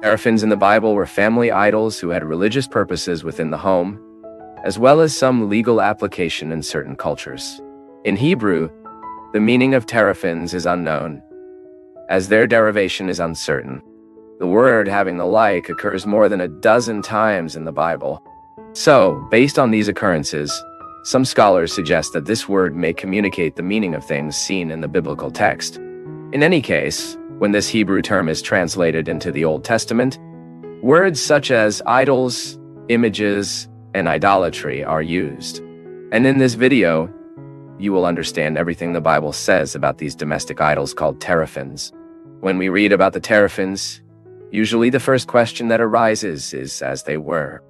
Seraphims in the Bible were family idols who had religious purposes within the home, as well as some legal application in certain cultures. In Hebrew, the meaning of teraphims is unknown, as their derivation is uncertain. The word having the like occurs more than a dozen times in the Bible. So, based on these occurrences, some scholars suggest that this word may communicate the meaning of things seen in the biblical text. In any case, when this Hebrew term is translated into the Old Testament, words such as idols, images, and idolatry are used. And in this video, you will understand everything the Bible says about these domestic idols called teraphims. When we read about the teraphims, usually the first question that arises is as they were.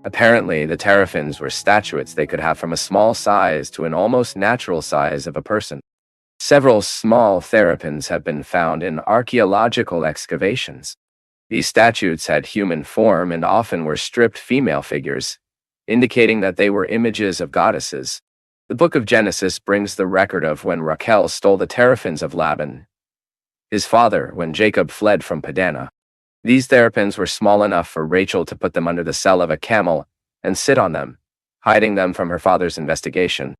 Apparently, the teraphims were statuettes they could have from a small size to an almost natural size of a person. Several small teraphims have been found in archaeological excavations. These statues had human form and often were stripped female figures, indicating that they were images of goddesses. The book of Genesis brings the record of when Rachel stole the teraphims of Laban, his father, when Jacob fled from Padan. These teraphims were small enough for Rachel to put them under the cell of a camel and sit on them, hiding them from her father's investigation.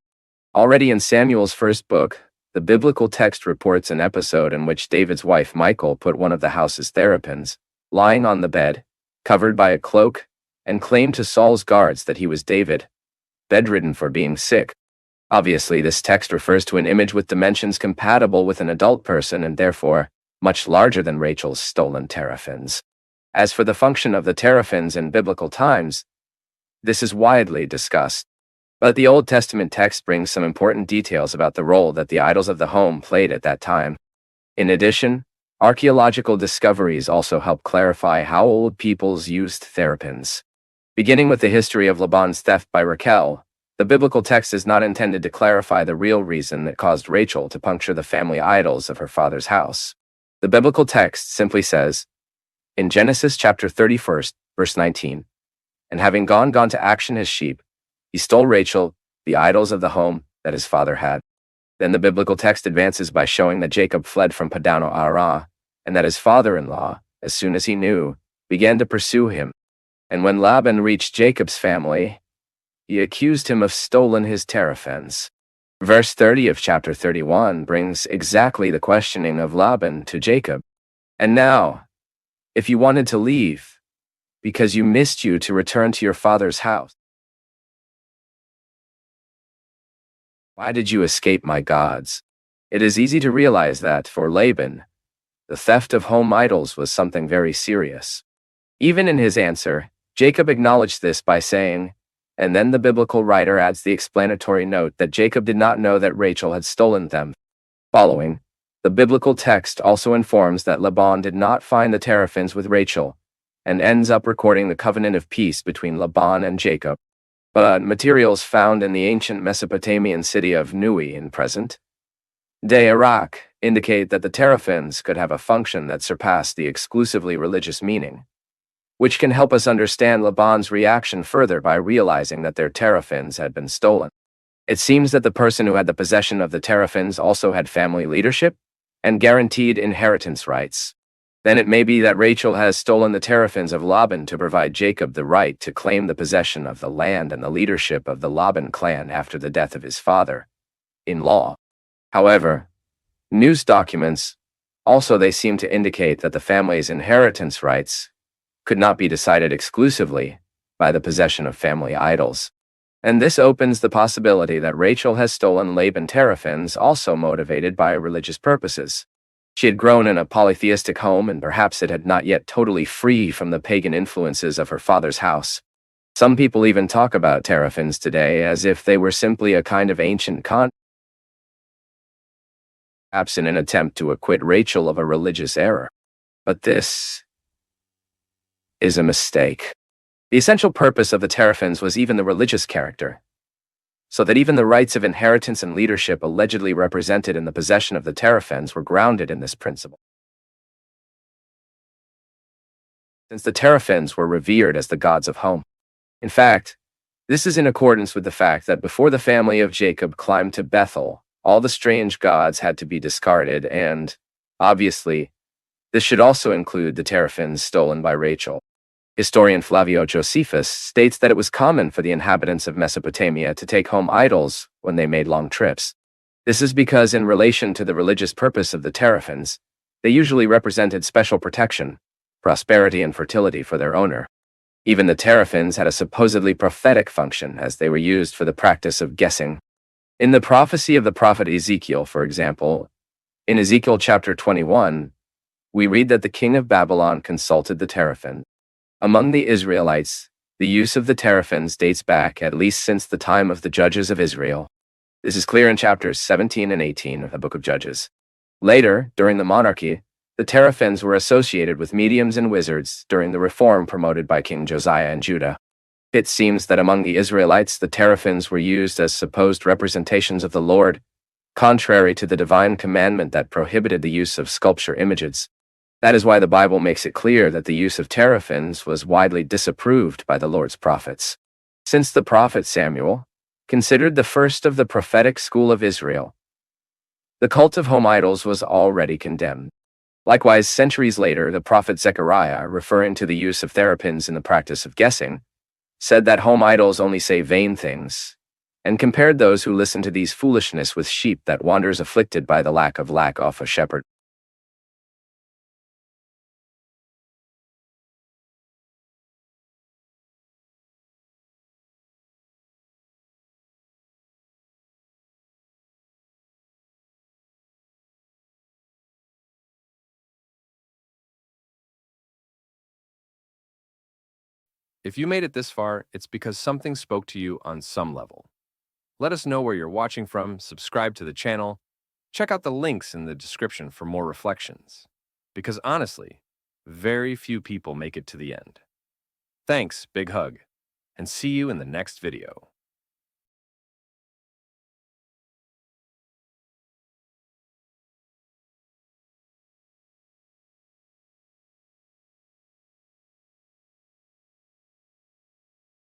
Already in Samuel's first book, the biblical text reports an episode in which David's wife Michal put one of the house's teraphims, lying on the bed, covered by a cloak, and claimed to Saul's guards that he was David, bedridden for being sick. Obviously, this text refers to an image with dimensions compatible with an adult person and therefore much larger than Rachel's stolen teraphims. As for the function of the teraphims in biblical times, this is widely discussed. But the Old Testament text brings some important details about the role that the idols of the home played at that time. In addition, archaeological discoveries also help clarify how old peoples used teraphims. Beginning with the history of Laban's theft by Rachel, the biblical text is not intended to clarify the real reason that caused Rachel to puncture the family idols of her father's house. The biblical text simply says, in Genesis chapter 31, verse 19, and having gone to action his sheep, he stole Rachel, the idols of the home that his father had. Then the biblical text advances by showing that Jacob fled from Padan Aram, and that his father-in-law, as soon as he knew, began to pursue him. And when Laban reached Jacob's family, he accused him of stolen his teraphims. Verse 30 of chapter 31 brings exactly the questioning of Laban to Jacob. And now, if you wanted to leave, because you missed you to return to your father's house, why did you escape my gods? It is easy to realize that, for Laban, the theft of home idols was something very serious. Even in his answer, Jacob acknowledged this by saying, and then the biblical writer adds the explanatory note that Jacob did not know that Rachel had stolen them. Following, the biblical text also informs that Laban did not find the teraphims with Rachel, and ends up recording the covenant of peace between Laban and Jacob. But materials found in the ancient Mesopotamian city of Nui in present-day Iraq indicate that the teraphims could have a function that surpassed the exclusively religious meaning, which can help us understand Laban's reaction further by realizing that their teraphims had been stolen. It seems that the person who had the possession of the teraphims also had family leadership and guaranteed inheritance rights. Then it may be that Rachel has stolen the teraphims of Laban to provide Jacob the right to claim the possession of the land and the leadership of the Laban clan after the death of his father-in-law. However, news documents they seem to indicate that the family's inheritance rights could not be decided exclusively by the possession of family idols. And this opens the possibility that Rachel has stolen Laban's teraphims also motivated by religious purposes. She had grown in a polytheistic home, and perhaps it had not yet totally free from the pagan influences of her father's house. Some people even talk about teraphims today as if they were simply a kind of ancient perhaps in an attempt to acquit Rachel of a religious error. But this is a mistake. The essential purpose of the teraphims was even the religious character, so that even the rights of inheritance and leadership allegedly represented in the possession of the teraphims were grounded in this principle. Since the teraphims were revered as the gods of home. In fact, this is in accordance with the fact that before the family of Jacob climbed to Bethel, all the strange gods had to be discarded and, obviously, This should also include the teraphims stolen by Rachel. Historian Flavio Josephus states that it was common for the inhabitants of Mesopotamia to take home idols when they made long trips. This is because, in relation to the religious purpose of the teraphims, they usually represented special protection, prosperity, and fertility for their owner. Even the teraphims had a supposedly prophetic function, as they were used for the practice of guessing. In the prophecy of the prophet Ezekiel, for example, in Ezekiel chapter 21, we read that the king of Babylon consulted the teraphim. Among the Israelites, the use of the teraphims dates back at least since the time of the judges of Israel. This is clear in chapters 17 and 18 of the book of Judges. Later, during the monarchy, the teraphims were associated with mediums and wizards during the reform promoted by King Josiah in Judah. It seems that among the Israelites, the teraphims were used as supposed representations of the Lord, contrary to the divine commandment that prohibited the use of sculpture images. That is why the Bible makes it clear that the use of teraphims was widely disapproved by the Lord's prophets. Since the prophet Samuel, considered the first of the prophetic school of Israel, the cult of home idols was already condemned. Likewise, centuries later, the prophet Zechariah, referring to the use of teraphims in the practice of guessing, said that home idols only say vain things, and compared those who listen to these foolishness with sheep that wanders afflicted by the lack of a shepherd. If you made it this far, it's because something spoke to you on some level. Let us know where you're watching from, subscribe to the channel, check out the links in the description for more reflections. Because honestly, very few people make it to the end. Thanks, big hug, and see you in the next video.